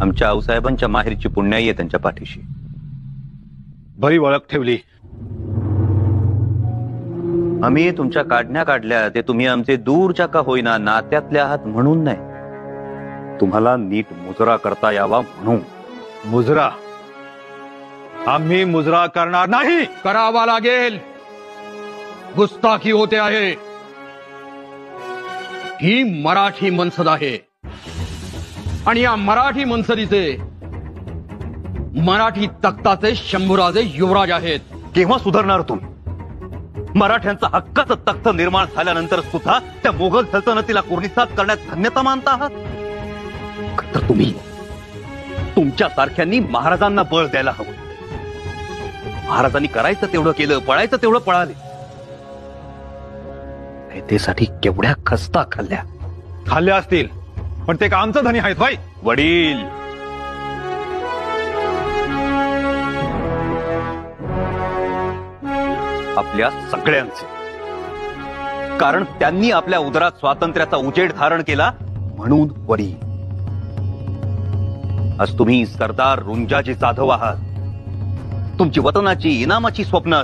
आमच्या आऊसाहेबांच्या माहेरची पुण्याई आहे त्यांच्या पाठीशी. बरी ओळख ठेवली. आम्ही तुमच्या काढण्या काढल्या ते तुम्ही आमचे दूरच्या का होईना नात्यातले आहात म्हणून नाही, तुम्हाला नीट मुजरा करता यावा म्हणून. मुजरा? आम्ही मुजरा करणार नाही. करावा लागेल. गुस्ताखी होते आहे. ही मराठी मनसद आहे आणि या मराठी मनसदीचे मराठी तख्ताचे शंभूराजे युवराज आहेत. केव्हा सुधारणार तुम्ही? मराठ्यांचा हक्काचं तख्त निर्माण झाल्यानंतर सुद्धा त्या मोगल सल्तनतीला कोर्निसात करण्यात धन्यता मानता आहात. तर तुम्ही तुमच्या सारख्यांनी महाराजांना बळ द्यायला हवं. महाराजांनी करायचं तेवढं केलं, पळायचं तेवढं पळाले. त्यासाठी केवढ्या खस्ता खाल्ल्या. खाल्ल्या असतील, पण ते का आमचं धनी आहेत भाई? वडील, आपल्या सगळ्यांचे. कारण त्यांनी आपल्या उदरात स्वातंत्र्याचा उजेड धारण केला म्हणून वडील. आज तुम्ही सरदार रुंजाजी जाधव आहात. तुमची वतनाची इनामाची स्वप्न